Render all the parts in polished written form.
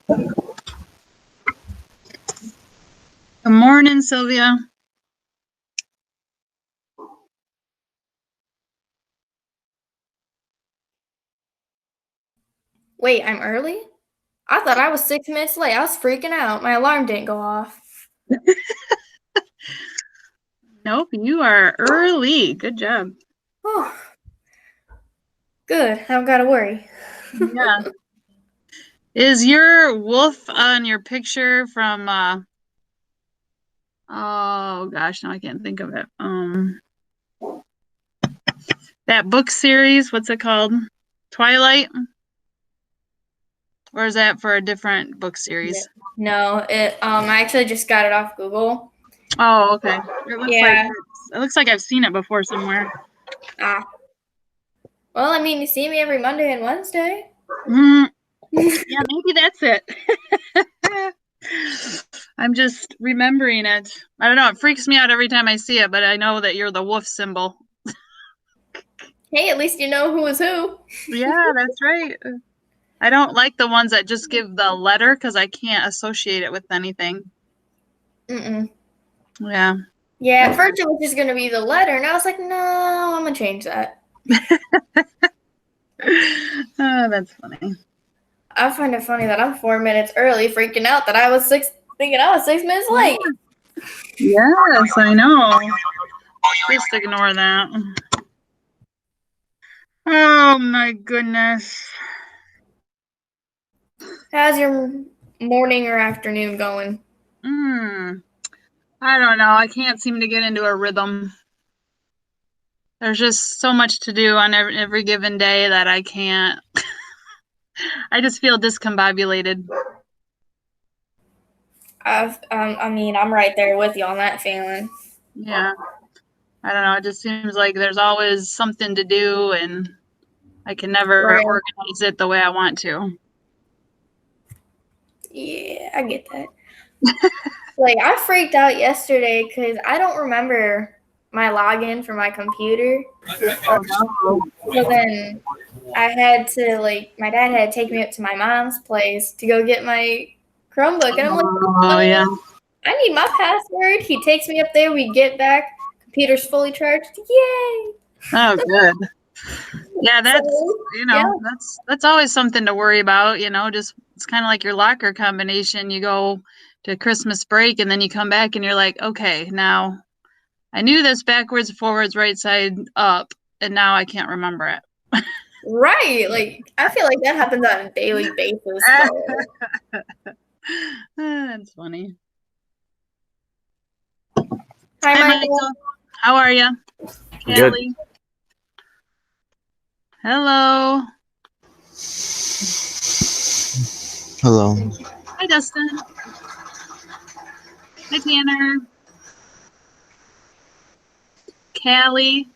Good morning, Sylvia. Wait, I'm early? I thought I was 6 minutes late. I was freaking out. My alarm didn't go off. Nope, you are early. Good job. Oh, good. I don't gotta worry. Yeah. Is your wolf on your picture from oh gosh, now I can't think of it. That book series, what's it called? Twilight? Or is that for a different book series? No, I actually just got it off Google. Oh, okay. Yeah. It looks like I've seen it before somewhere. Well, I mean, you see me every Monday and Wednesday. Yeah, maybe that's it. I'm just remembering it. I don't know. It freaks me out every time I see it, but I know that you're the wolf symbol. Hey, at least you know who is who. Yeah, that's right. I don't like the ones that just give the letter because I can't associate it with anything. Mm-mm. Yeah. Yeah, at first it was just gonna be the letter, and I was like, no, I'm gonna change that. Oh, that's funny. I find it funny that I'm 4 minutes early, freaking out that I was thinking I was 6 minutes late. Yes, I know. Just ignore that. Oh my goodness. How's your morning or afternoon going? I don't know. I can't seem to get into a rhythm. There's just so much to do on every given day that I can't. I just feel discombobulated. I mean, I'm right there with you on that feeling. Yeah. I don't know. It just seems like there's always something to do and I can never Right. organize it the way I want to. Yeah, I get that. Like, I freaked out yesterday because I don't remember my login for my computer. Oh, no. So then I had to, like, my dad had to take me up to my mom's place to go get my Chromebook. And I'm like, Oh, yeah. I need my password. He takes me up there. We get back. Computer's fully charged. Yay! Oh, good. Yeah, So, yeah. that's always something to worry about, just it's kind of like your locker combination. You go to Christmas break and then you come back and you're like, okay, now I knew this backwards, forwards, right side up, and now I can't remember it. Right. Like, I feel like that happens on a daily basis, though. That's funny. Hi, Hi, Michael. Michael. How are you? Good. Callie. Hello. Hello. Hi, Dustin. Hi, Tanner. Callie.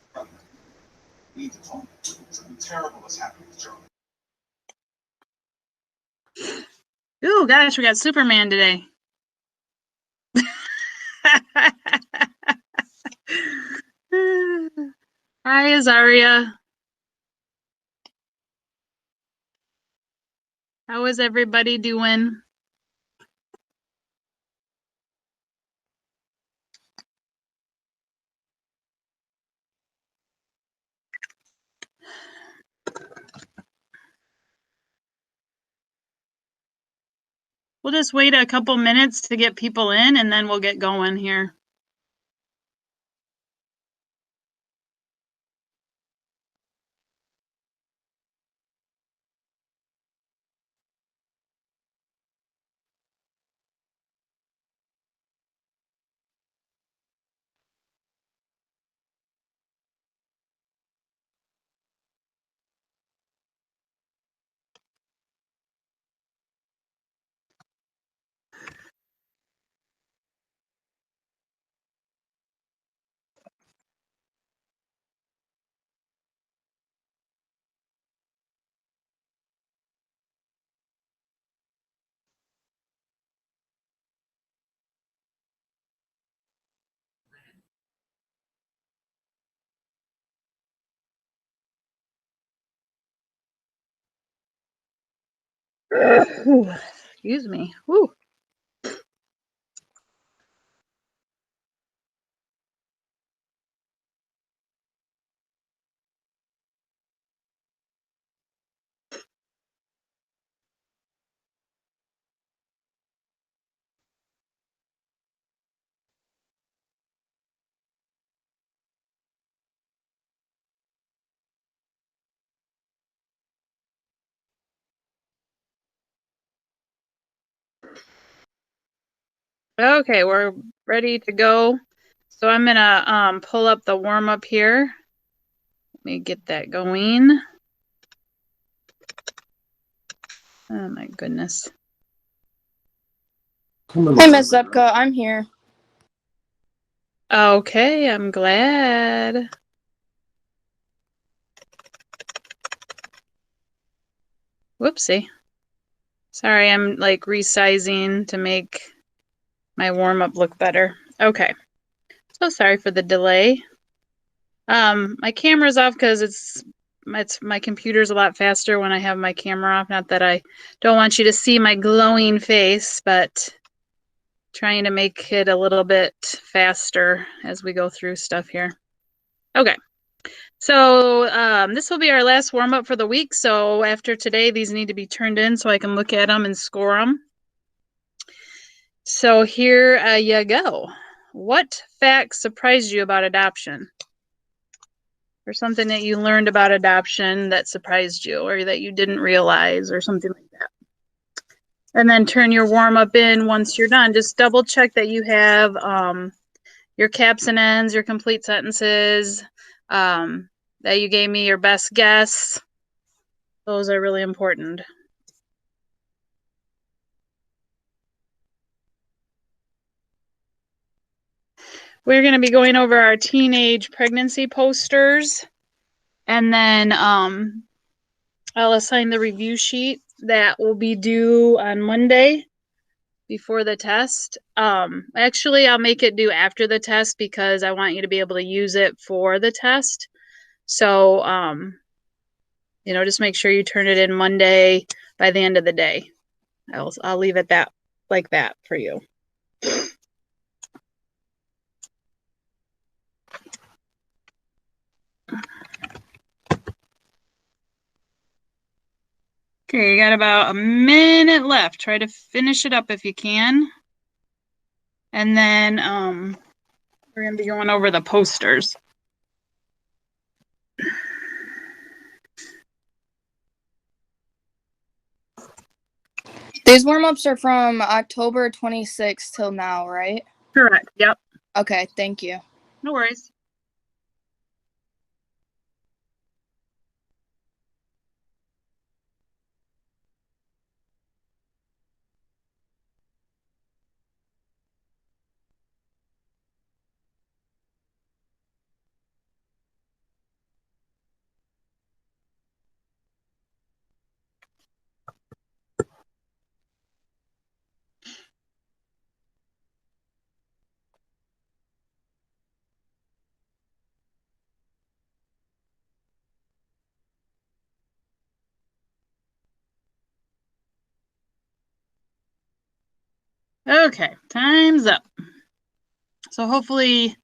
Ooh, gosh, we got Superman today. Hi, Azaria. How is everybody doing? We'll just wait a couple minutes to get people in and then we'll get going here. Excuse me. Woo. Okay, we're ready to go. So I'm gonna pull up the warm up here. Let me get that going. Oh my goodness. Hey, Miss Zepka, I'm here. Okay, I'm glad. Whoopsie. Sorry, I'm like resizing to make my warm up look better. Okay. So sorry for the delay. My camera's off because it's my computer's a lot faster when I have my camera off. Not that I don't want you to see my glowing face, but trying to make it a little bit faster as we go through stuff here. Okay. So this will be our last warm up for the week. So after today, these need to be turned in so I can look at them and score them. So here you go. What facts surprised you about adoption? Or something that you learned about adoption that surprised you or that you didn't realize or something like that. And then turn your warm up in once you're done. Just double check that you have your caps and ends, your complete sentences, that you gave me your best guess. Those are really important. We're going to be going over our teenage pregnancy posters. And then I'll assign the review sheet that will be due on Monday before the test. Actually, I'll make it due after the test because I want you to be able to use it for the test. So, just make sure you turn it in Monday by the end of the day. I'll leave it like that for you. Okay, you got about a minute left. Try to finish it up if you can. And then we're going to be going over the posters. These warm-ups are from October 26th till now, right? Correct. Yep. Okay, thank you. No worries. Okay, time's up. So hopefully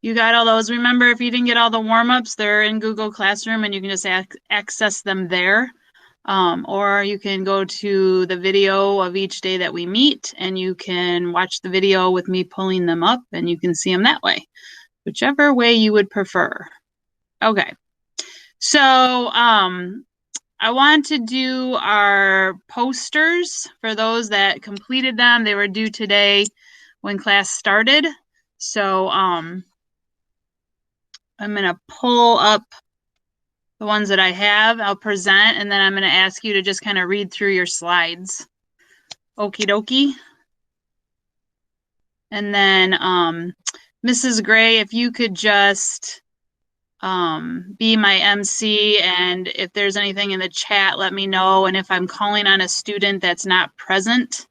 you got all those. Remember, if you didn't get all the warm-ups, they're in Google Classroom and you can just access them there. Or you can go to the video of each day that we meet and you can watch the video with me pulling them up and you can see them that way, whichever way you would prefer. Okay, so I want to do our posters for those that completed them. They were due today when class started. So I'm going to pull up the ones that I have. I'll present, and then I'm going to ask you to just kind of read through your slides. Okie dokie. And then Mrs. Gray, if you could just be my MC, and if there's anything in the chat, let me know. And if I'm calling on a student that's not present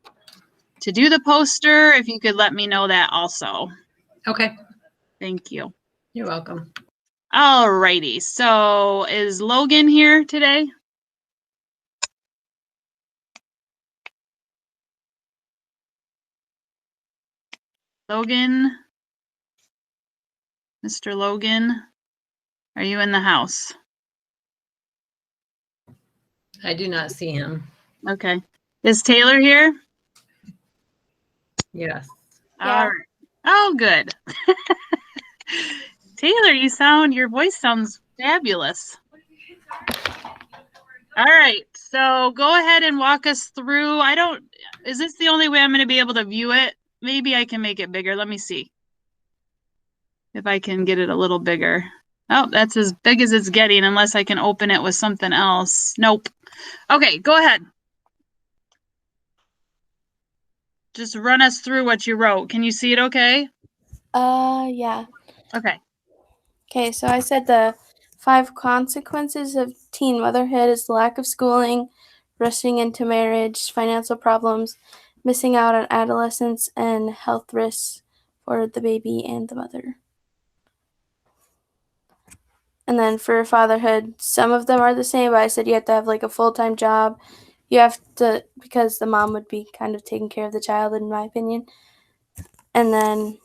to do the poster, if you could let me know that also. Okay. Thank you. You're welcome. All righty. So is Logan here today? Logan? Mr. Logan, are you in the house? I do not see him. Okay. Is Taylor here? Yes. Yeah. All right. Oh, good. Taylor, your voice sounds fabulous. All right. So go ahead and walk us through. Is this the only way I'm going to be able to view it? Maybe I can make it bigger. Let me see if I can get it a little bigger. Oh, that's as big as it's getting, unless I can open it with something else. Nope. Okay, go ahead. Just run us through what you wrote. Can you see it okay? Yeah. Okay. Okay, so I said the 5 consequences of teen motherhood is lack of schooling, rushing into marriage, financial problems, missing out on adolescence, and health risks for the baby and the mother. And then for fatherhood, some of them are the same, but I said you have to have like a full-time job. You have to, because the mom would be kind of taking care of the child, in my opinion. And then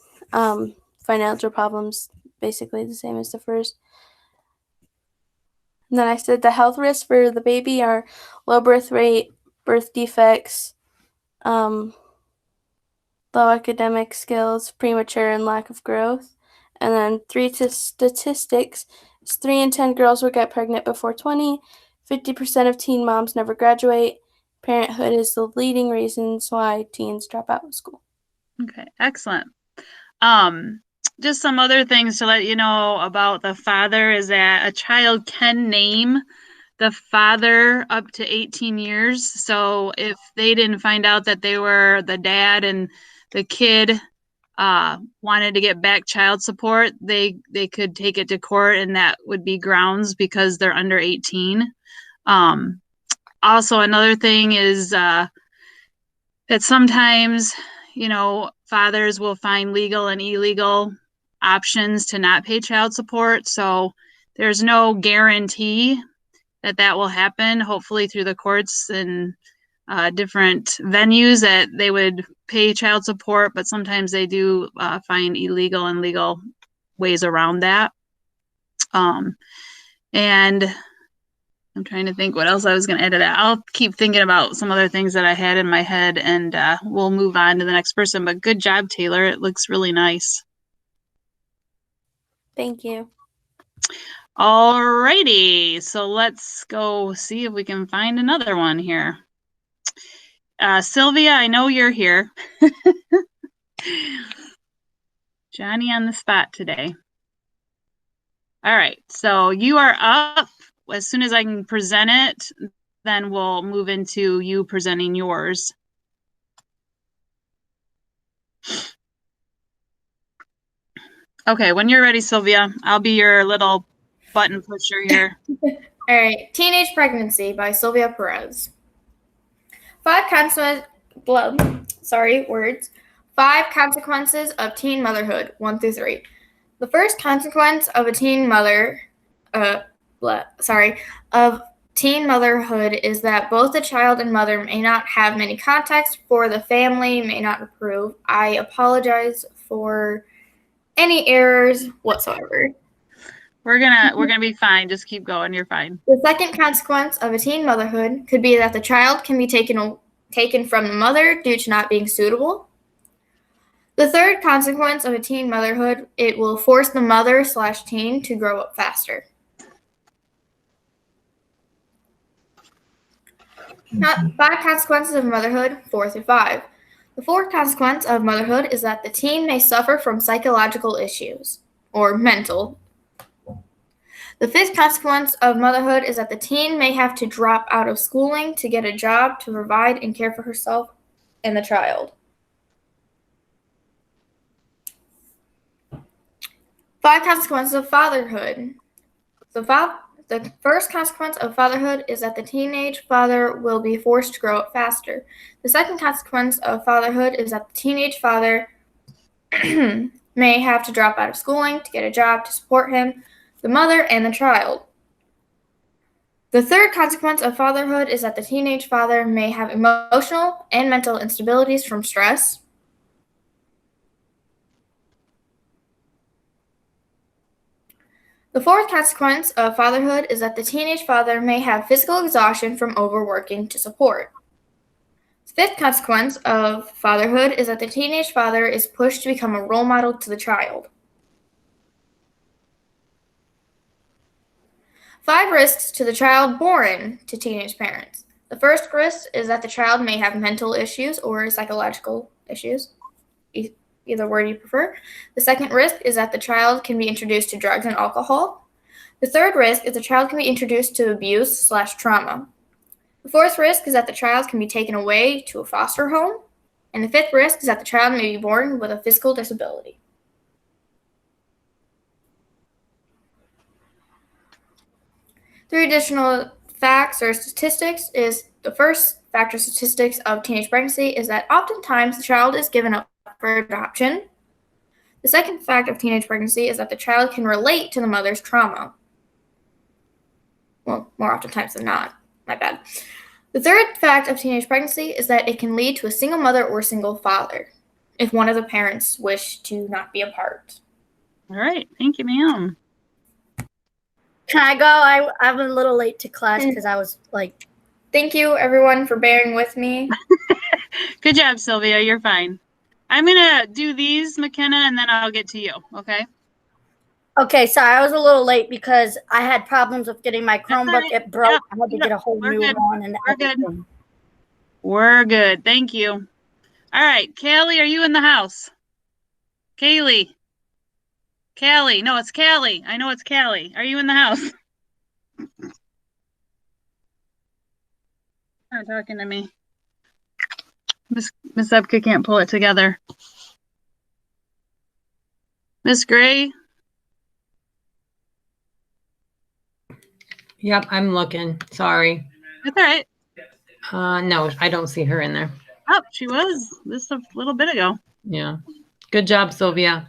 financial problems, basically the same as the first. And then I said the health risks for the baby are low birth rate, birth defects, low academic skills, premature and lack of growth. And then 3 statistics is 3 in 10 girls will get pregnant before 20. 50% of teen moms never graduate. Parenthood is the leading reasons why teens drop out of school. Okay, excellent. Just some other things to let you know about the father is that a child can name the father up to 18 years. So if they didn't find out that they were the dad and the kid wanted to get back child support, they could take it to court, and that would be grounds because they're under 18. Also, another thing is that sometimes, fathers will find legal and illegal options to not pay child support. So there's no guarantee that will happen, hopefully through the courts and different venues that they would pay child support, but sometimes they do find illegal and legal ways around that. And I'm trying to think what else I was going to add to that. I'll keep thinking about some other things that I had in my head, and we'll move on to the next person. But good job, Taylor. It looks really nice. Thank you. All righty. So let's go see if we can find another one here. Sylvia, I know you're here. Johnny on the spot today. All right. So you are up. As soon as I can present it, then we'll move into you presenting yours. Okay, when you're ready, Sylvia, I'll be your little button pusher here. All right. Teenage Pregnancy by Sylvia Perez. 5 consequences of teen motherhood, 1 through 3. The first consequence of a teen motherhood is that both the child and mother may not have many contacts, for the family may not approve. I apologize for any errors whatsoever. We're gonna be fine. Just keep going. You're fine. The second consequence of a teen motherhood could be that the child can be taken from the mother due to not being suitable. The third consequence of a teen motherhood, it will force the mother/teen to grow up faster. Not 5 consequences of motherhood, 4 through 5. The fourth consequence of motherhood is that the teen may suffer from psychological issues, or mental. The fifth consequence of motherhood is that the teen may have to drop out of schooling to get a job to provide and care for herself and the child. 5 consequences of fatherhood. The first consequence of fatherhood is that the teenage father will be forced to grow up faster. The second consequence of fatherhood is that the teenage father may have to drop out of schooling to get a job to support him, the mother, and the child. The third consequence of fatherhood is that the teenage father may have emotional and mental instabilities from stress. The fourth consequence of fatherhood is that the teenage father may have physical exhaustion from overworking to support. The fifth consequence of fatherhood is that the teenage father is pushed to become a role model to the child. 5 risks to the child born to teenage parents. The first risk is that the child may have mental issues or psychological issues, either word you prefer. The second risk is that the child can be introduced to drugs and alcohol. The third risk is the child can be introduced to abuse/trauma. The fourth risk is that the child can be taken away to a foster home. And the fifth risk is that the child may be born with a physical disability. Three additional facts or statistics is the first factor statistics of teenage pregnancy is that oftentimes the child is given up for adoption. The second fact of teenage pregnancy is that the child can relate to the mother's trauma. Well, more oftentimes than not. My bad. The third fact of teenage pregnancy is that it can lead to a single mother or single father if one of the parents wish to not be apart. All right. Thank you, ma'am. Can I go? I'm a little late to class because I was like. Thank you, everyone, for bearing with me. Good job, Sylvia. You're fine. I'm going to do these, McKenna, and then I'll get to you. Okay? Okay, sorry, I was a little late because I had problems with getting my all Chromebook. right. It broke. Yep. I had to get a whole We're new good. one. And We're good. everything. We're good. Thank you. All right. Callie, are you in the house? Kaylee. Callie. No, it's Callie. I know it's Callie. Are you in the house? Not talking to me. Miss Epka can't pull it together. Miss Gray. Yep, I'm looking. Sorry. That's all right. No, I don't see her in there. Oh, she was just a little bit ago. Yeah. Good job, Sylvia.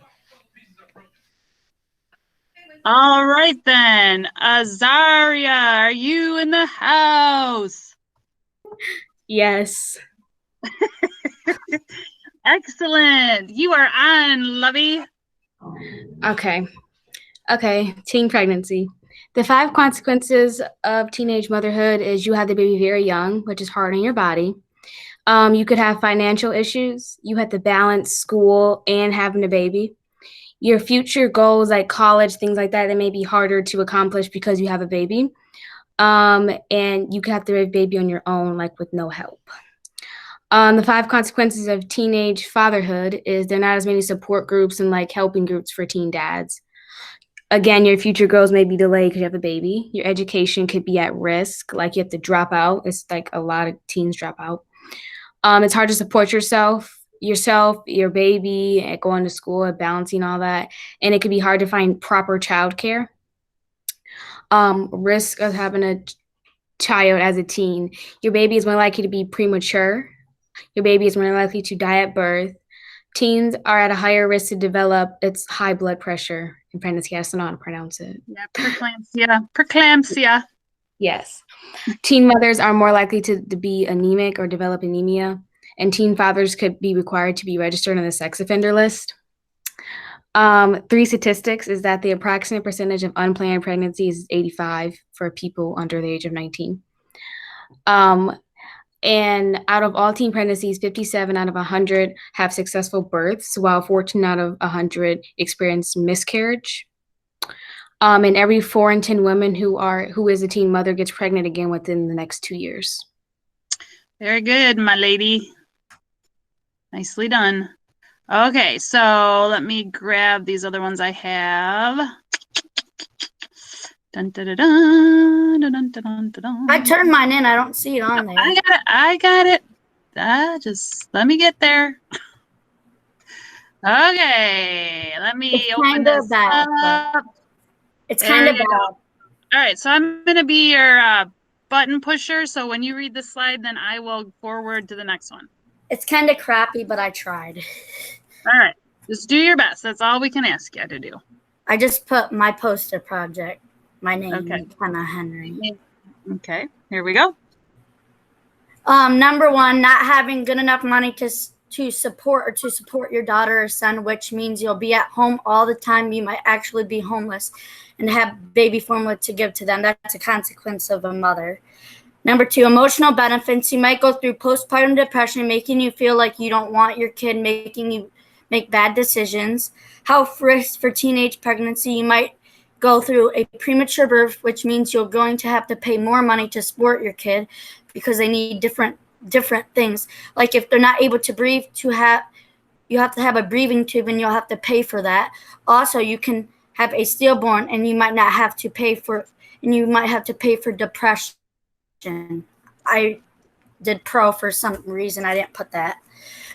All right then. Azaria, are you in the house? Yes. Excellent. You are on, lovey. Okay. Teen pregnancy. The 5 consequences of teenage motherhood is you have the baby very young, which is hard on your body. You could have financial issues. You have to balance school and having a baby. Your future goals like college, things like that may be harder to accomplish because you have a baby. And you could have to raise a baby on your own, like with no help. The 5 consequences of teenage fatherhood is there are not as many support groups and like helping groups for teen dads. Again, your future goals may be delayed because you have a baby. Your education could be at risk, like you have to drop out. It's like a lot of teens drop out. It's hard to support yourself, your baby, and going to school and balancing all that. And it could be hard to find proper childcare. Risk of having a child as a teen. Your baby is more likely to be premature. Your baby is more likely to die at birth. Teens are at a higher risk to develop high blood pressure in pregnancy. I don't know how to pronounce it. Yeah, preeclampsia. Preeclampsia. Yes. Teen mothers are more likely to be anemic or develop anemia, and teen fathers could be required to be registered on the sex offender list. 3 statistics is that the approximate percentage of unplanned pregnancies is 85 for people under the age of 19. And out of all teen pregnancies, 57 out of 100 have successful births, while 14 out of 100 experience miscarriage. And every 4 in 10 women who is a teen mother gets pregnant again within the next 2 years. Very good, my lady. Nicely done. Okay, so let me grab these other ones I have. Dun, dun, dun, dun, dun, dun, dun, dun, dun. I turned mine in. I don't see it on there. I got it. Just let me get there. Okay, let me It's open kinda this bad, up. It's kind There of you bad. go. All right, so I'm going to be your button pusher. So when you read the slide, then I will forward to the next one. It's kind of crappy, but I tried. All right, just do your best. That's all we can ask you to do. I just put my poster project, my name, Okay. McKenna Henry. Okay, here we go. Number 1, not having good enough money to support your daughter or son, which means you'll be at home all the time. You might actually be homeless. and have baby formula to give to them. That's a consequence of a mother. Number 2, emotional benefits. You might go through postpartum depression, making you feel like you don't want your kid, making you make bad decisions. Health risks for teenage pregnancy. You might go through a premature birth, which means you're going to have to pay more money to support your kid because they need different things. Like if they're not able to breathe, you have to have a breathing tube, and you'll have to pay for that. Also, you can have a stillborn, and you might have to pay for depression. I did pro for some reason. I didn't put that.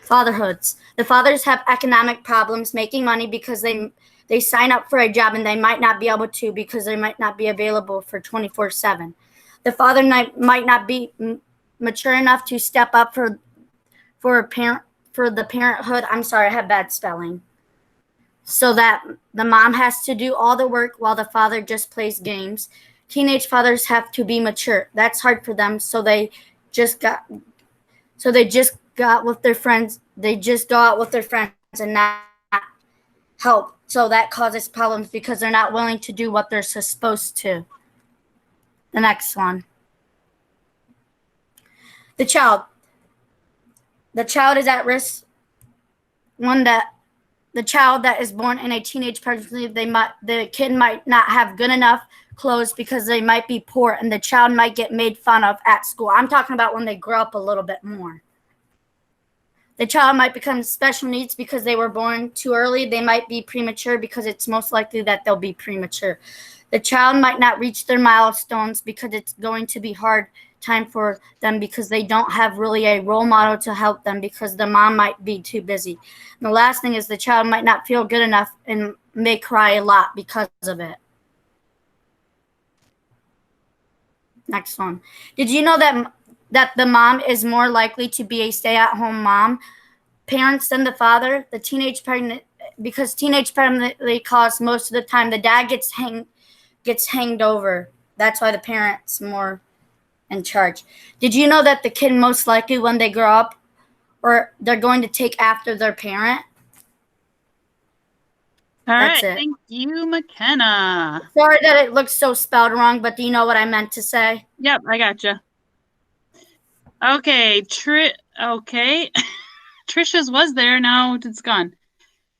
Fatherhoods. The fathers have economic problems making money because they sign up for a job and they might not be able to because they might not be available for 24/7. The father might not be mature enough to step up for the parenthood. I'm sorry, I have bad spelling. So that the mom has to do all the work while the father just plays games. Teenage fathers have to be mature. That's hard for them. So they just go out with their friends and not help. So that causes problems because they're not willing to do what they're supposed to. The next one. The child is at risk. The child that is born in a teenage pregnancy, the kid might not have good enough clothes because they might be poor, and the child might get made fun of at school. I'm talking about when they grow up a little bit more. The child might become special needs because they were born too early. They might be premature because it's most likely that they'll be premature. The child might not reach their milestones because it's going to be hard time for them because they don't have really a role model to help them because the mom might be too busy. And the last thing is the child might not feel good enough and may cry a lot because of it. Next one. Did you know that the mom is more likely to be a stay-at-home mom parents than the father? Because teenage pregnancy causes most of the time the dad gets hanged over. That's why the parent's more in charge. Did you know that the kid most likely when they grow up or they're going to take after their parent? All right. That's it. Thank you, McKenna. Sorry that it looks so spelled wrong, but do you know what I meant to say? Yep, I gotcha. Okay, okay. Trisha's was there, now it's gone.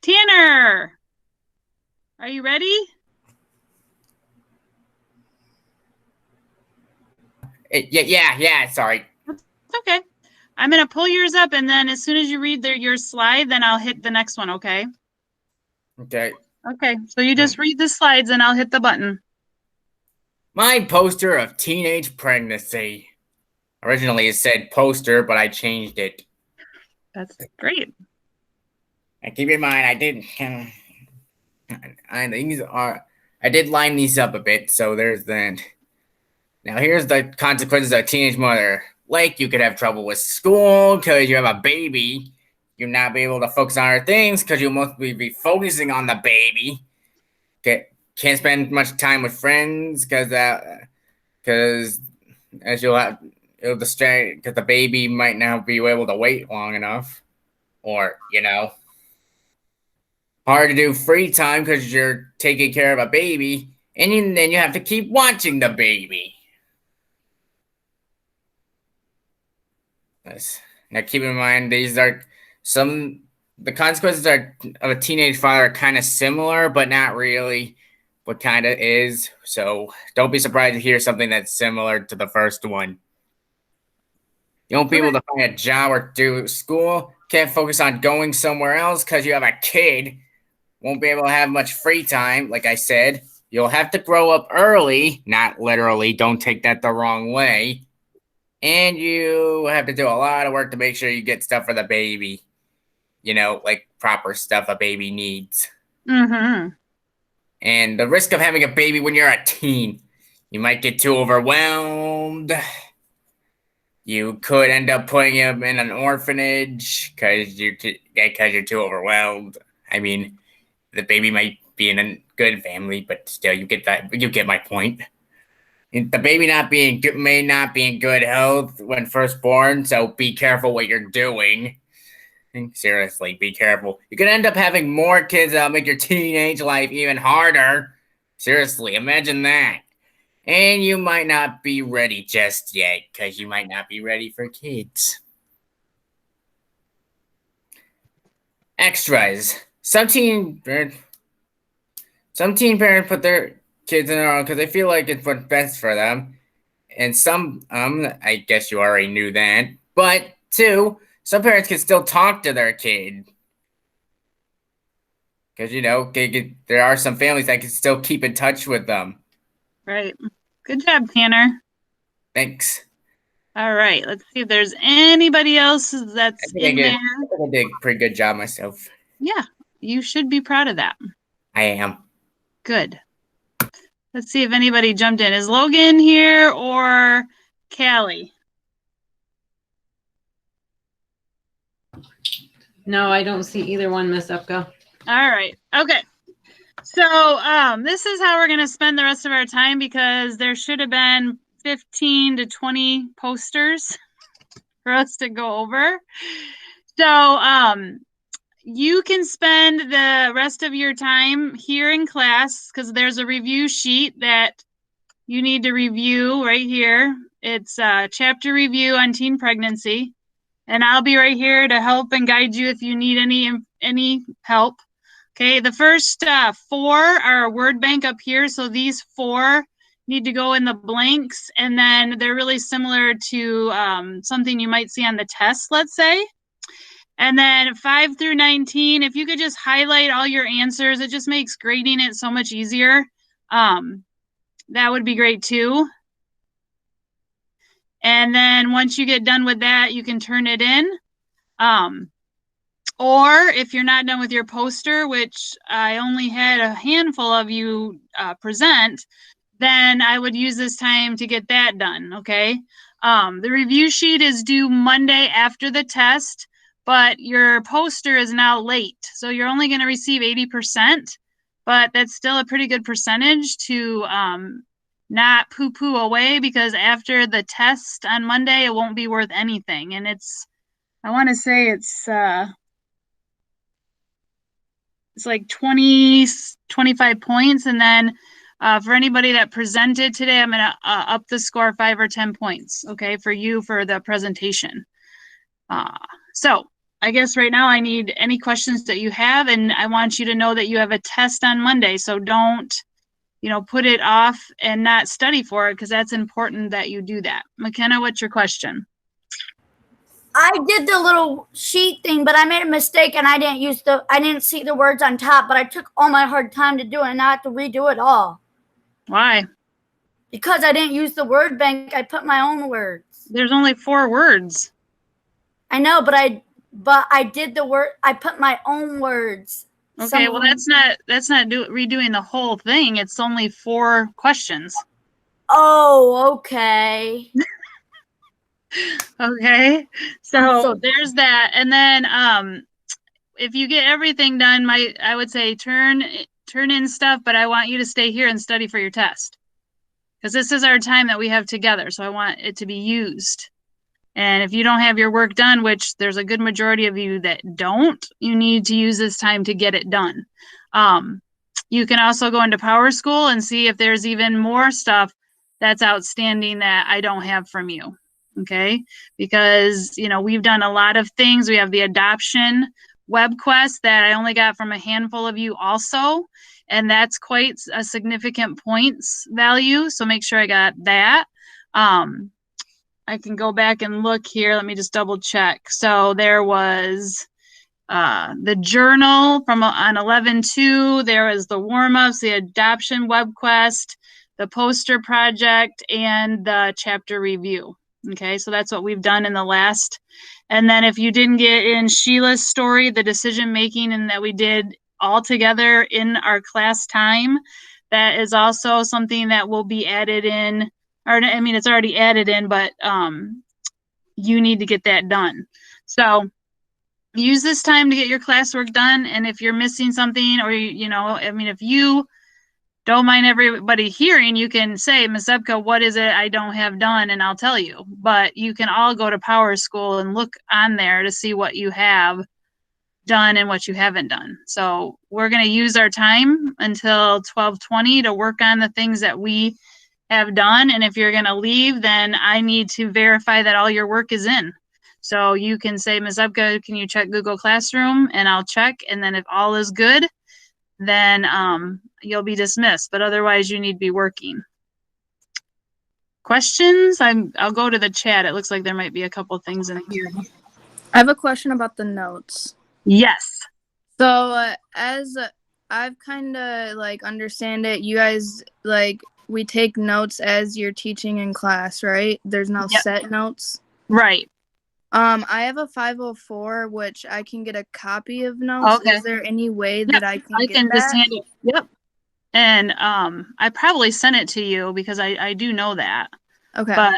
Tanner, are you ready? Yeah, sorry. It's okay. I'm going to pull yours up, and then as soon as you read your slide, then I'll hit the next one, okay? Okay. Okay, so you just read the slides, and I'll hit the button. My poster of teenage pregnancy. Originally it said poster, but I changed it. That's great. And keep in mind, I did line these up a bit, so there's that. Now here's the consequences of a teenage mother. Like you could have trouble with school because you have a baby. You'll not be able to focus on other things because you'll mostly be focusing on the baby. Can't spend much time with friends because as it'll distract because the baby might not be able to wait long enough, or hard to do free time because you're taking care of a baby, and then you have to keep watching the baby. Now keep in mind the consequences of a teenage father are kind of similar, but not really what kind of is. So don't be surprised to hear something that's similar to the first one. You won't be able to find a job or do school. Can't focus on going somewhere else because you have a kid. Won't be able to have much free time, like I said. You'll have to grow up early, not literally. Don't take that the wrong way. And you have to do a lot of work to make sure you get stuff for the baby. Like proper stuff a baby needs. Mm-hmm. And the risk of having a baby when you're a teen, you might get too overwhelmed. You could end up putting him in an orphanage because you're too overwhelmed. I mean, the baby might be in a good family, but still, you get my point. The baby may not be in good health when first born, so be careful what you're doing. Seriously, be careful. You could end up having more kids that'll make your teenage life even harder. Seriously, imagine that. And you might not be ready just yet, because you might not be ready for kids. Extras. Some teen parents put their kids in their own because they feel like it's what's best for them. And some, I guess you already knew that. But two, some parents can still talk to their kid. Because, there are some families that can still keep in touch with them. Right. Good job, Tanner. Thanks. All right. Let's see if there's anybody else that's in there. I did a pretty good job myself. Yeah, you should be proud of that. I am. Good. Let's see if anybody jumped in. Is Logan here or Callie? No, I don't see either one, Miss Epka. All right. Okay. So this is how we're going to spend the rest of our time because there should have been 15 to 20 posters for us to go over. So you can spend the rest of your time here in class because there's a review sheet that you need to review right here. It's a chapter review on teen pregnancy. And I'll be right here to help and guide you if you need any help. Okay, the first 4 are a word bank up here. So these 4 need to go in the blanks. And then they're really similar to something you might see on the test, let's say. And then 5 through 19, if you could just highlight all your answers, it just makes grading it so much easier. That would be great too. And then once you get done with that, you can turn it in. Or if you're not done with your poster, which I only had a handful of you present, then I would use this time to get that done, okay? The review sheet is due Monday after the test, but your poster is now late. So you're only going to receive 80%, but that's still a pretty good percentage to not poo-poo away because after the test on Monday, it won't be worth anything. And I want to say it's like 20, 25 points. And then for anybody that presented today, I'm going to up the score 5 or 10 points, okay, for you for the presentation. So I guess right now I need any questions that you have, and I want you to know that you have a test on Monday. So don't, put it off and not study for it because that's important that you do that. McKenna, what's your question? I did the little sheet thing, but I made a mistake and I didn't see the words on top, but I took all my hard time to do it and I have to redo it all. Why? Because I didn't use the word bank, I put my own words. There's only 4 words. I know, but I did the word, I put my own words. Okay, well that's not redoing the whole thing. It's only 4 questions. Oh, okay. Okay, so there's that. And then if you get everything done, I would say turn in stuff, but I want you to stay here and study for your test because this is our time that we have together. So I want it to be used. And if you don't have your work done, which there's a good majority of you that don't, you need to use this time to get it done. You can also go into Power School and see if there's even more stuff that's outstanding that I don't have from you. Okay, because we've done a lot of things. We have the adoption web quest that I only got from a handful of you also, and that's quite a significant points value. So make sure I got that. I can go back and look here. Let me just double check. So there was the journal on 11/2. There was the warm-ups, the adoption web quest, the poster project, and the chapter review. Okay, so that's what we've done in the last. And then if you didn't get in Sheila's story, the decision making, and that we did all together in our class time, that is also something that will be added in, or I mean, it's already added in, but you need to get that done. So use this time to get your classwork done. And if you're missing something, or, if you don't mind everybody hearing, you can say, Ms. Epka, what is it I don't have done? And I'll tell you. But you can all go to Power School and look on there to see what you have done and what you haven't done. So we're going to use our time until 12:20 to work on the things that we have done. And if you're going to leave, then I need to verify that all your work is in. So you can say, Ms. Upka, can you check Google Classroom? And I'll check. And then if all is good, then you'll be dismissed. But otherwise, you need to be working. Questions? I'll go to the chat. It looks like there might be a couple things in here. I have a question about the notes. Yes. So as I've kind of like understand it, you guys like we take notes as you're teaching in class, right? There's no Yep. set notes. Right. I have a 504, which I can get a copy of notes. Okay. Is there any way Yep, that I can I get can that? just hand it. Yep. And I probably sent it to you because I do know that. Okay. But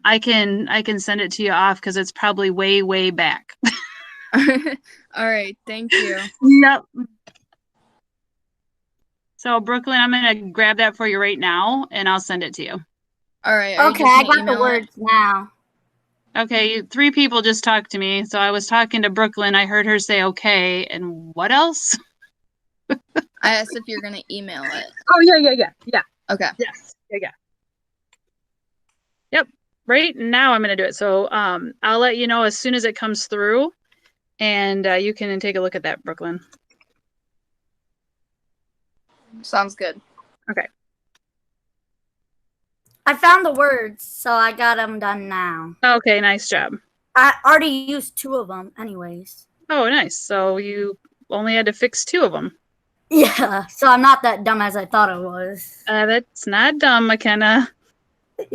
I can send it to you off because it's probably way back. All right. Thank you. Yep. So Brooklyn, I'm gonna grab that for you right now and I'll send it to you. All right. Are you Okay, just I gonna got the email it? words now. Okay, 3 people just talked to me. So I was talking to Brooklyn. I heard her say okay, and what else? I asked if you're gonna email it. Oh yeah. Okay. Yes. Yeah. Yep. Right now I'm gonna do it. So I'll let you know as soon as it comes through, and you can take a look at that, Brooklyn. Sounds good. I found the words, so I got them done now. Okay, nice job. I already used 2 of them, anyways. Oh, nice. So you only had to fix 2 of them. Yeah, so I'm not that dumb as I thought I was. That's not dumb, McKenna.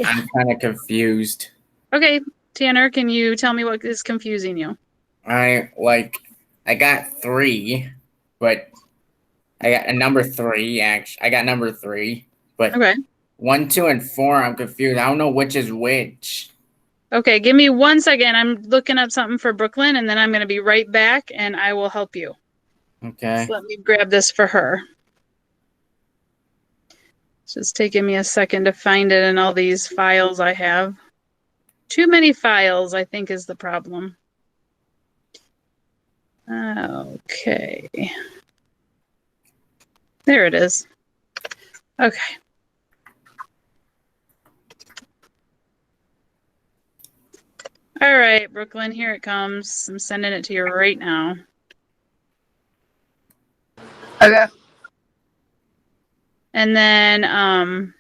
I'm kind of confused. Okay, Tanner, can you tell me what is confusing you? I got 3, but I got a number 3. Actually, I got number 3, but Okay. 1, 2, and 4. I'm confused. I don't know which is which. Okay, give me 1 second. I'm looking up something for Brooklyn, and then I'm going to be right back, and I will help you. Okay. So let me grab this for her. It's just taking me a second to find it in all these files I have. Too many files, I think, is the problem. Okay. There it is. Okay. All right, Brooklyn, here it comes. I'm sending it to you right now. Okay. And then,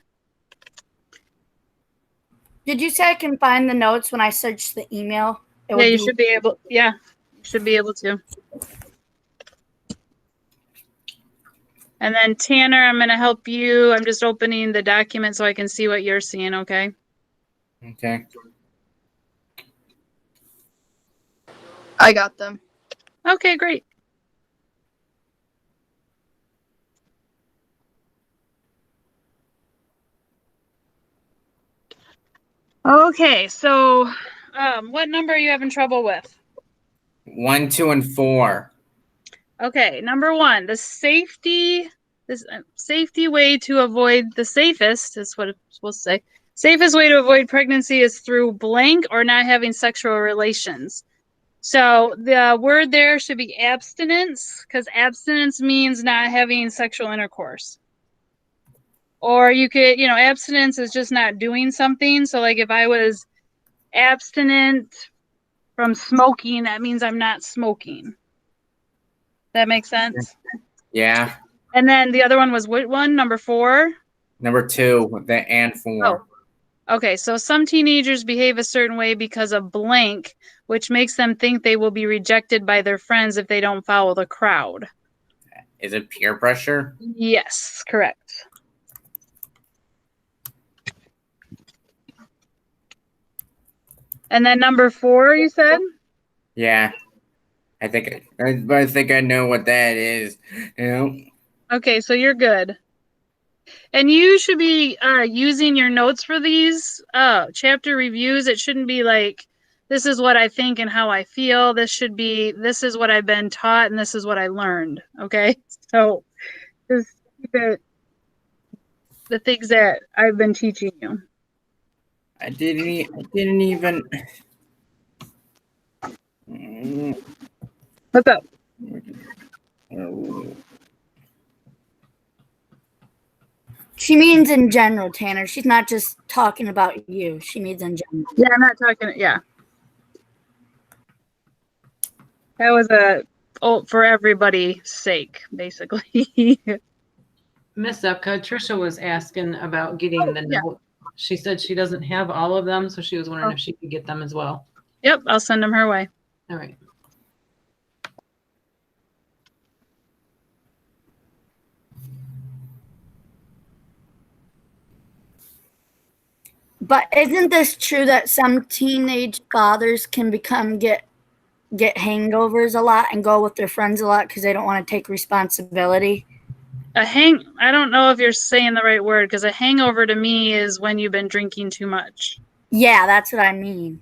Did you say I can find the notes when I search the email? It yeah, would you be- should be able, yeah, you should be able to. And then Tanner, I'm going to help you. I'm just opening the document so I can see what you're seeing, okay? Okay. I got them. Okay, great. Okay, so what number are you having trouble with? 1, 2, and 4. Okay, number 1, the safety way to avoid the safest is what it's supposed to say. Safest way to avoid pregnancy is through blank or not having sexual relations. So the word there should be abstinence, because abstinence means not having sexual intercourse. Or you could, abstinence is just not doing something. So like if I was abstinent from smoking, that means I'm not smoking. That makes sense? Yeah. And then the other one was what one? Number 4? Number 2, the and 4. Oh. Okay, so some teenagers behave a certain way because of blank, which makes them think they will be rejected by their friends if they don't follow the crowd. Is it peer pressure? Yes, correct. And then number 4, you said? Yeah. I think I know what that is. Okay, so you're good. And you should be using your notes for these chapter reviews. It shouldn't be like, this is what I think and how I feel. This should be, this is what I've been taught and this is what I learned. Okay? So just keep it the things that I've been teaching you. I didn't even. What's up? She means in general, Tanner. She's not just talking about you. She means in general. Yeah, I'm not talking. Yeah, that was for everybody's sake, basically. Miss Epka, Trisha was asking about getting the yeah. note. She said she doesn't have all of them, so she was wondering Oh. if she could get them as well. Yep, I'll send them her way. All right. But isn't this true that some teenage fathers can get hangovers a lot and go with their friends a lot because they don't want to take responsibility? I don't know if you're saying the right word, because a hangover to me is when you've been drinking too much. Yeah, that's what I mean.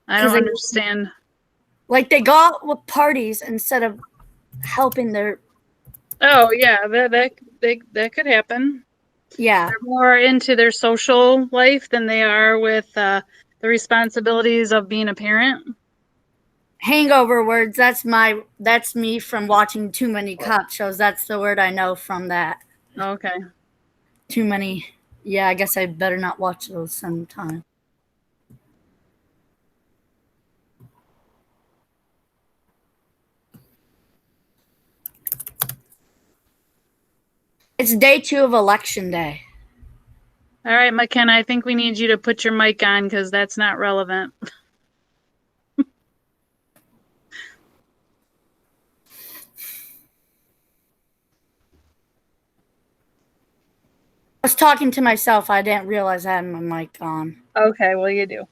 I don't understand. Like they go out with parties instead of helping their. Oh yeah, that could happen. Yeah. They're more into their social life than they are with the responsibilities of being a parent. Hangover words. That's me from watching too many cop shows. That's the word I know from that. Okay. Too many. Yeah, I guess I better not watch those sometime. It's day 2 of election day. All right, McKenna, I think we need you to put your mic on because that's not relevant. I was talking to myself. I didn't realize I had my mic on. Okay, well, you do.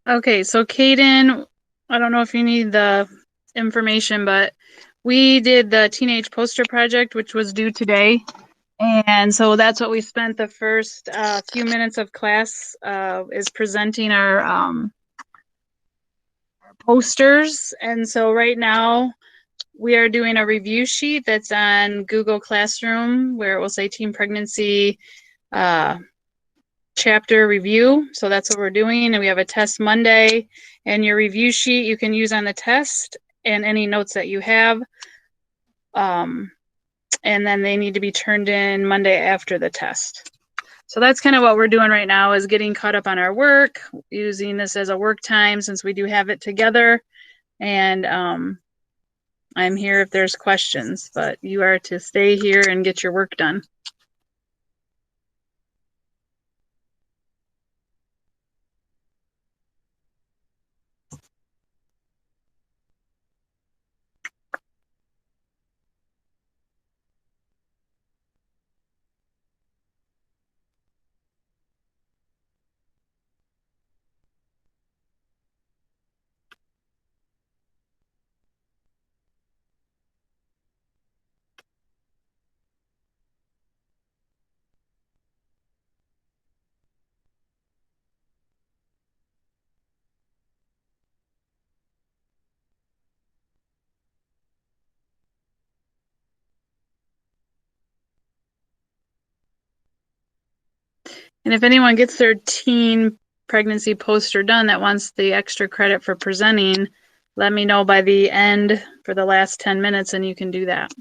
Okay, so Kaden, I don't know if you need the information, but we did the teenage poster project, which was due today. And so that's what we spent the first few minutes of class is presenting our posters. And so right now we are doing a review sheet that's on Google Classroom where it will say teen pregnancy chapter review. So that's what we're doing. And we have a test Monday, and your review sheet you can use on the test and any notes that you have. And then they need to be turned in Monday after the test. So that's kind of what we're doing right now, is getting caught up on our work, using this as a work time since we do have it together. And I'm here if there's questions, but you are to stay here and get your work done. And if anyone gets their teen pregnancy poster done that wants the extra credit for presenting, let me know by the end for the last 10 minutes and you can do that.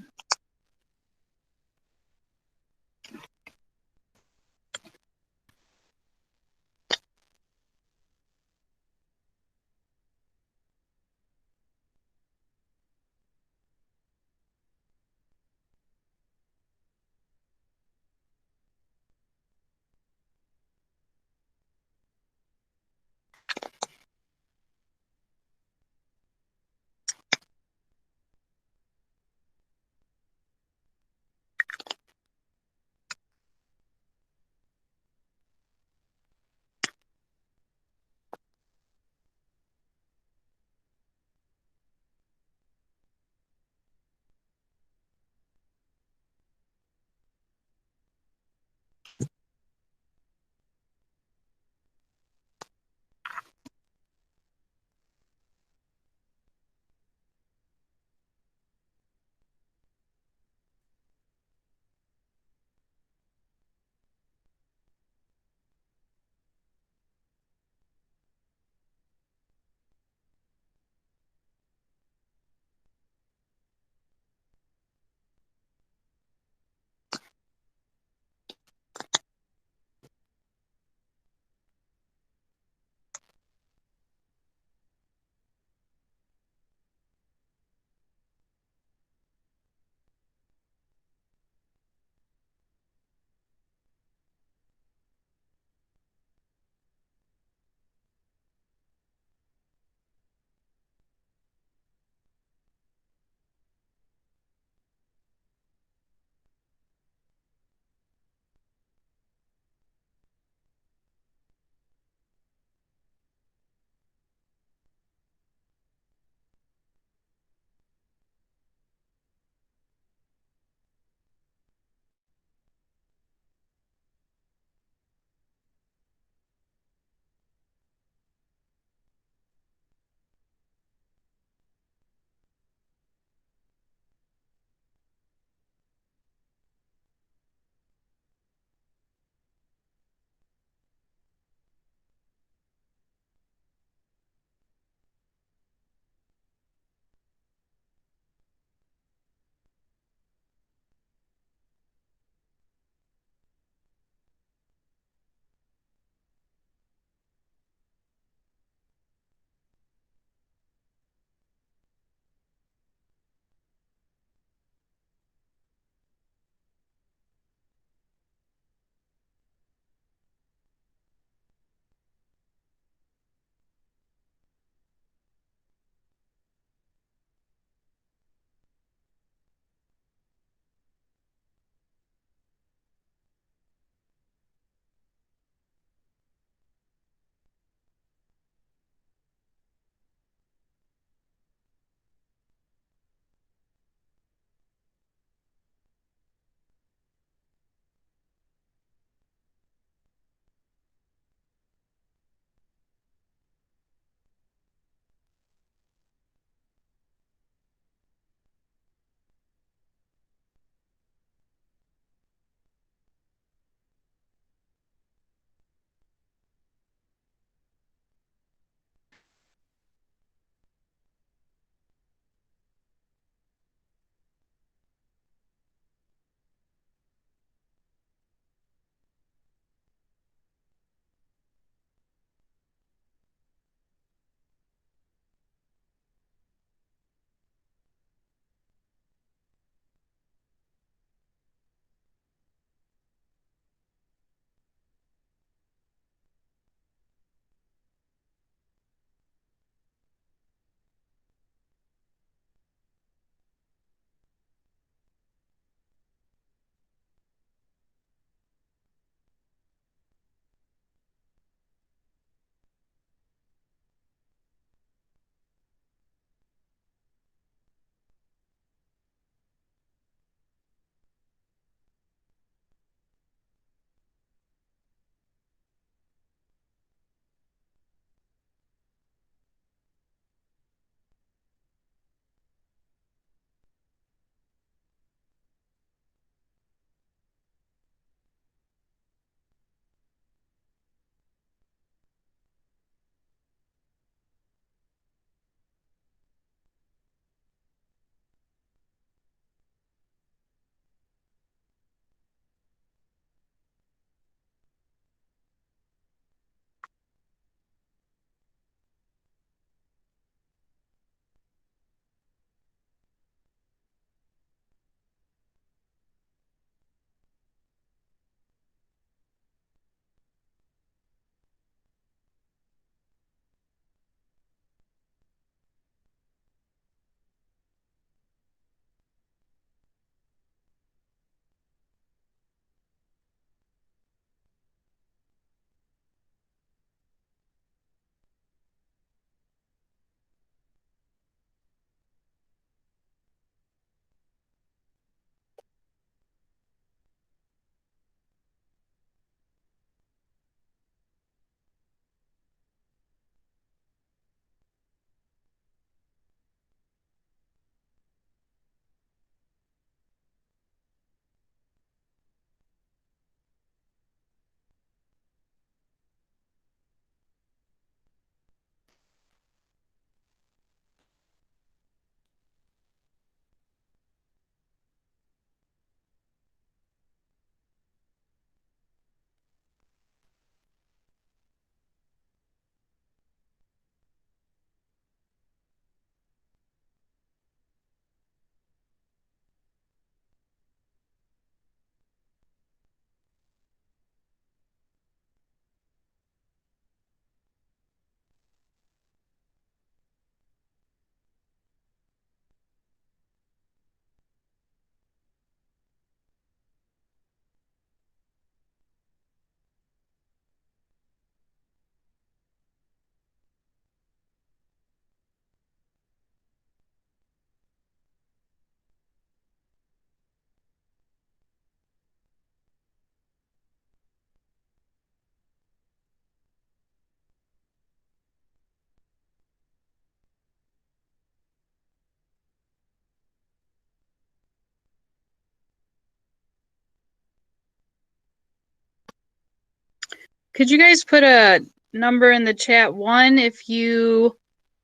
Could you guys put a number in the chat? 1, if you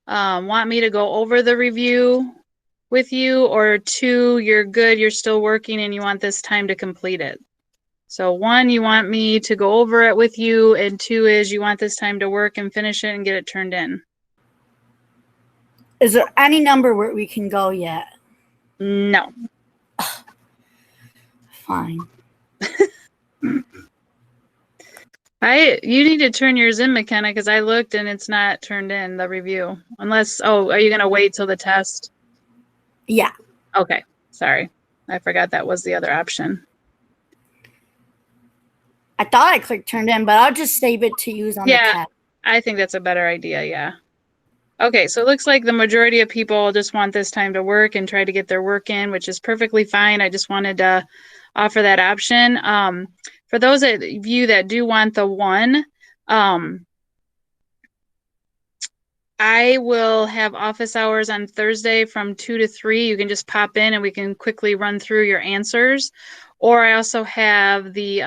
want me to go over the review with you, or 2, you're good, you're still working and you want this time to complete it. So 1, you want me to go over it with you, and 2 is you want this time to work and finish it and get it turned in. Is there any number where we can go yet? No. Fine. You need to turn yours in, McKenna, because I looked and it's not turned in, the review. Unless, are you going to wait till the test? Yeah. Okay, sorry. I forgot that was the other option. I thought I clicked turned in, but I'll just save it to use on the Yeah, test. I think that's a better idea, yeah. Okay, so it looks like the majority of people just want this time to work and try to get their work in, which is perfectly fine. I just wanted to offer that option. For those of you that do want the 1, I will have office hours on Thursday from 2 to 3. You can just pop in and we can quickly run through your answers. Or I also have the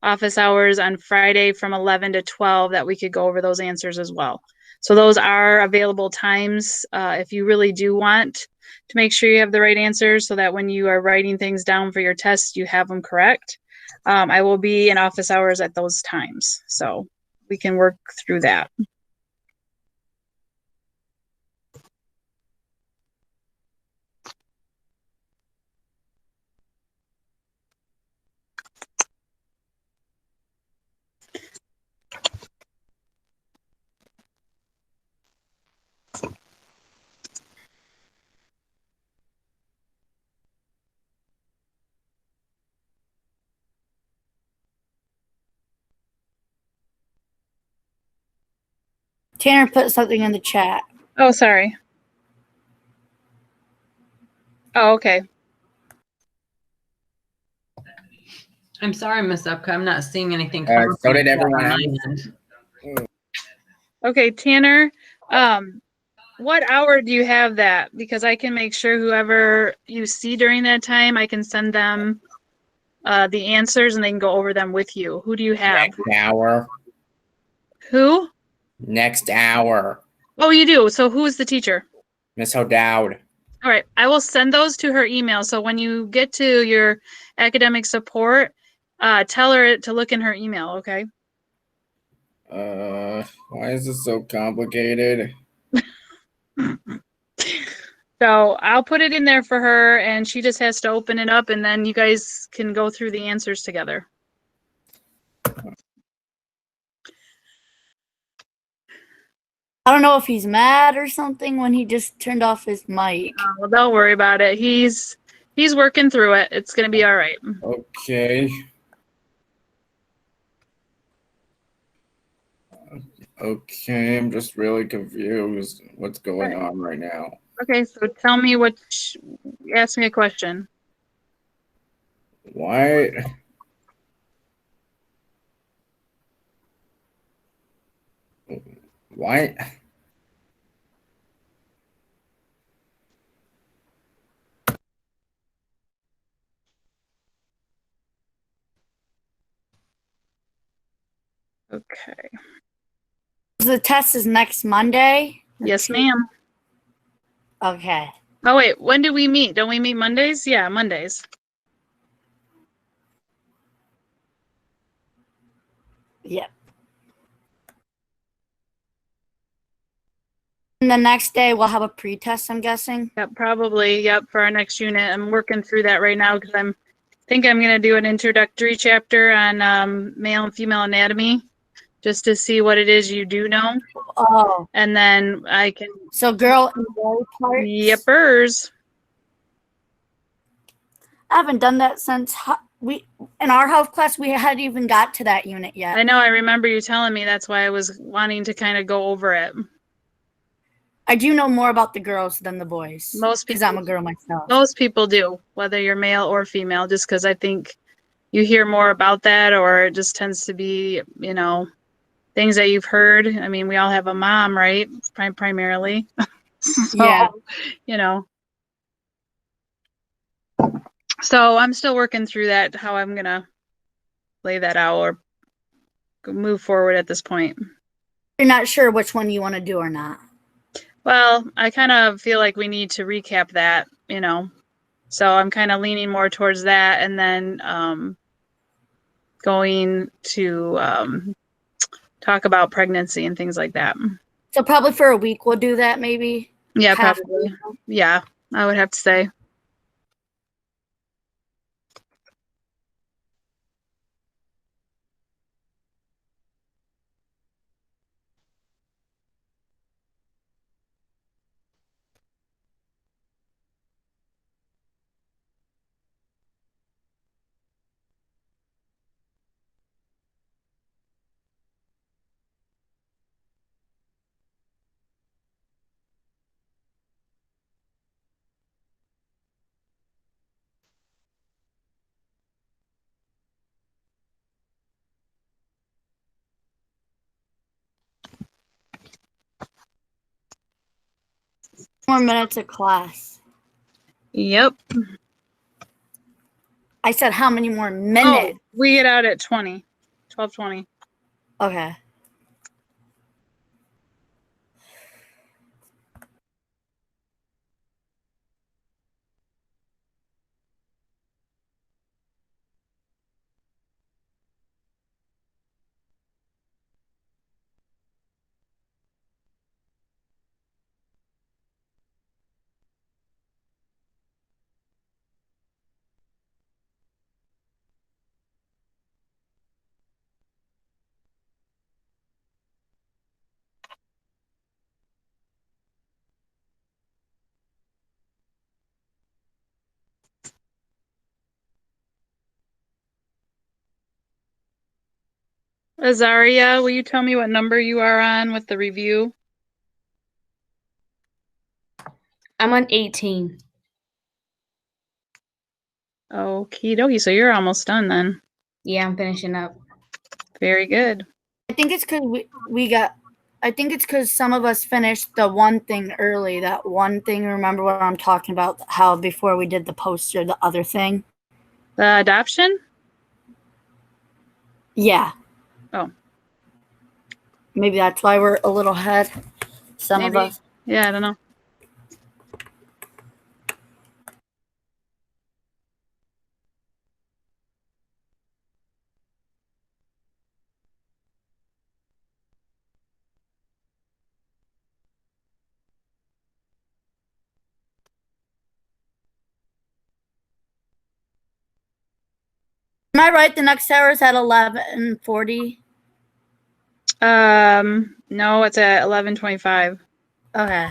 office hours on Friday from 11 to 12 that we could go over those answers as well. So those are available times if you really do want to make sure you have the right answers so that when you are writing things down for your test, you have them correct. I will be in office hours at those times. So we can work through that. Tanner put something in the chat. Oh, sorry. Oh, okay. I'm sorry, Miss Upka. I'm not seeing anything. So did everyone on my else. end. Okay, Tanner, what hour do you have that? Because I can make sure whoever you see during that time, I can send them the answers and they can go over them with you. Who do you have? Next hour. Who? Next hour. Oh, you do. So who is the teacher? Miss O'Dowd. All right. I will send those to her email. So when you get to your academic support, tell her to look in her email, okay? Why is this so complicated? So I'll put it in there for her and she just has to open it up and then you guys can go through the answers together. I don't know if he's mad or something when he just turned off his mic. Well, don't worry about it. He's working through it. It's going to be all right. Okay. Okay, I'm just really confused. What's going on right now? Okay, so tell me ask me a question. Why? Why? Okay. The test is next Monday? Yes, ma'am. Okay. Oh, wait, when do we meet? Don't we meet Mondays? Yeah, Mondays. Yep. And the next day we'll have a pre-test, I'm guessing. Yep, probably. Yep, for our next unit. I'm working through that right now because I think I'm going to do an introductory chapter on male and female anatomy just to see what it is you do know. Oh. And then I can. So girl and boy parts? Yepers. I haven't done that since in our health class, we hadn't even got to that unit yet. I know. I remember you telling me. That's why I was wanting to kind of go over it. I do know more about the girls than the boys. Most people, because I'm a girl myself. Most people do, whether you're male or female, just because I think you hear more about that, or it just tends to be, things that you've heard. I mean, we all have a mom, right? Primarily. So, yeah. So I'm still working through that, how I'm going to lay that out or move forward at this point. You're not sure which one you want to do or not. Well, I kind of feel like we need to recap that, so I'm kind of leaning more towards that, and then going to talk about pregnancy and things like that. So probably for a week we'll do that, maybe. Yeah, Half a probably. week. Yeah, I would have to say. More minutes of class. Yep. I said how many more Oh, minutes? we get out at 12:20. Okay. Azaria, will you tell me what number you are on with the review? I'm on 18. Okie dokie, so you're almost done then. Yeah, I'm finishing up. Very good. I think it's because I think it's because some of us finished the one thing early. That one thing, remember what I'm talking about? How before we did the poster, the other thing? The adoption? Yeah. Oh. Maybe that's why we're a little ahead. Some Maybe. of us. Yeah, I don't know. Am I right? The next hour is at 11:40. No, it's at 11:25. Okay.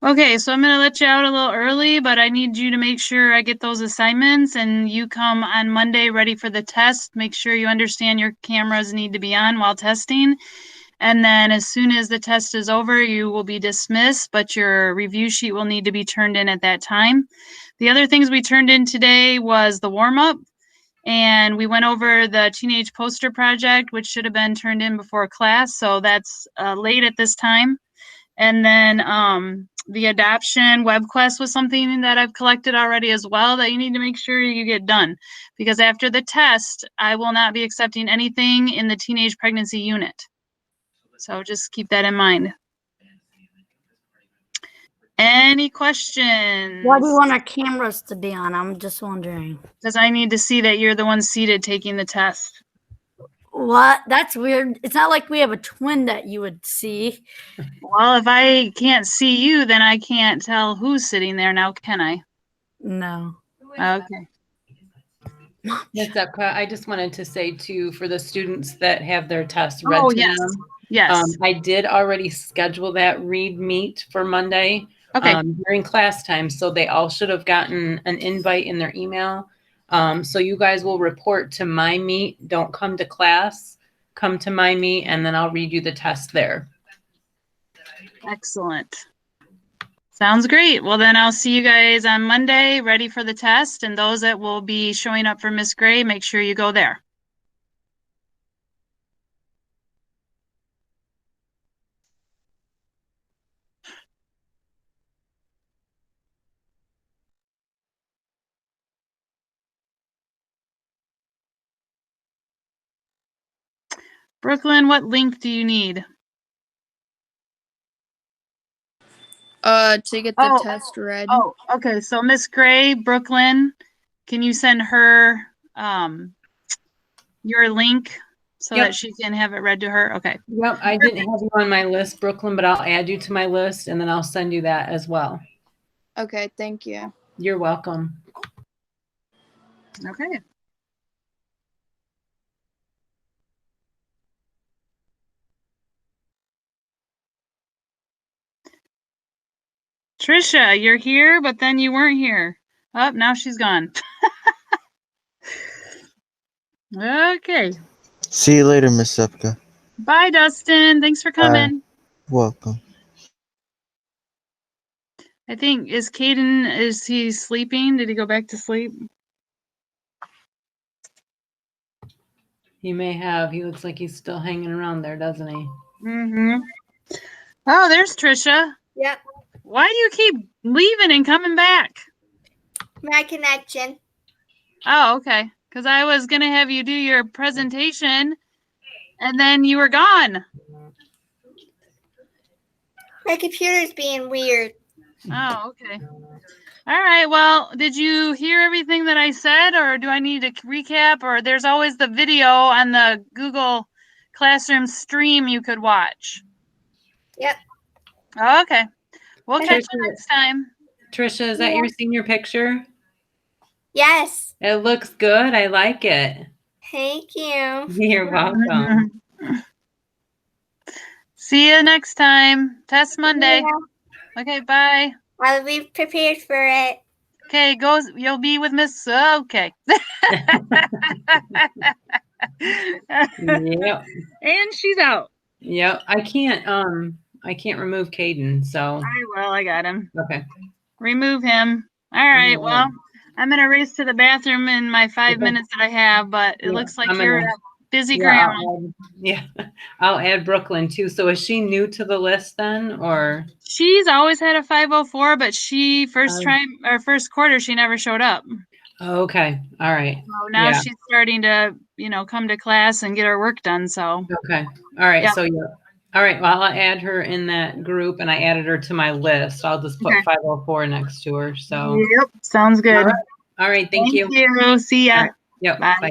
Okay, so I'm gonna let you out a little early, but I need you to make sure I get those assignments and you come on Monday ready for the test. Make sure you understand your cameras need to be on while testing. And then as soon as the test is over, you will be dismissed, but your review sheet will need to be turned in at that time. The other things we turned in today was the warm-up, and we went over the teenage poster project, which should have been turned in before class, so that's late at this time. And then the adoption web quest was something that I've collected already as well that you need to make sure you get done. Because after the test, I will not be accepting anything in the teenage pregnancy unit. So just keep that in mind. Any questions? Why do you want our cameras to be on? I'm just wondering. Because I need to see that you're the one seated taking the test. What? That's weird. It's not like we have a twin that you would see. Well, if I can't see you, then I can't tell who's sitting there now, can I? No. Okay. Ms. Epka, I just wanted to say too, for the students that have their test read Oh, to yes. them, Yes. I did already schedule that read meet for Monday Okay. during class time. So they all should have gotten an invite in their email. So you guys will report to my meet. Don't come to class. Come to my meet, and then I'll read you the test there. Excellent. Sounds great. Well, then I'll see you guys on Monday, ready for the test. And those that will be showing up for Miss Gray, make sure you go there. Brooklyn, what link do you need? To get the Oh. test read. Oh, okay. So Miss Gray, Brooklyn, can you send her your link so Yep. that she can have it read to her? Okay. Yep, I didn't have you on my list, Brooklyn, but I'll add you to my list, and then I'll send you that as well. Okay, thank you. You're welcome. Okay. Trisha, you're here, but then you weren't here. Oh, now she's gone. Okay. See you later, Miss Sepka. Bye, Dustin. Thanks for coming. Welcome. I think, is he sleeping? Did he go back to sleep? He may have. He looks like he's still hanging around there, doesn't he? Mm-hmm. Oh, there's Trisha. Yep. Why do you keep leaving and coming back? My connection. Oh, okay. Because I was going to have you do your presentation, and then you were gone. My computer's being weird. Oh, okay. All right. Well, did you hear everything that I said, or do I need to recap? Or there's always the video on the Google Classroom stream you could watch. Yep. Oh, okay. We'll catch you Trisha- next time. Trisha, is that your senior picture? Yes. It looks good. I like it. Thank you. You're welcome. See you next time. Test Monday. Yeah, Okay, bye. I'll be prepared for it. Okay, you'll be with Miss. Okay. Yep. And she's out. Yep. I can't remove Caden, so I got him. okay. Remove him. All right. Yeah. Well, I'm gonna race to the bathroom in my 5 Okay. minutes that I have, but it Yeah, looks like I'm you're gonna- a busy Yeah, grandma. I'll add Brooklyn too. So is she new to the list then, or? She's always had a 504, but she first quarter she never showed up. Okay. All right. So now Yeah. she's starting to, come to class and get her work done. So Okay. All right. Yeah. So yeah. All right. Well, I'll add her in that group, and I added her to my list. I'll just put Okay. 504 next to her. So. yep, sounds good. All right. Thank you. See ya. All right. Yep. Bye. Bye.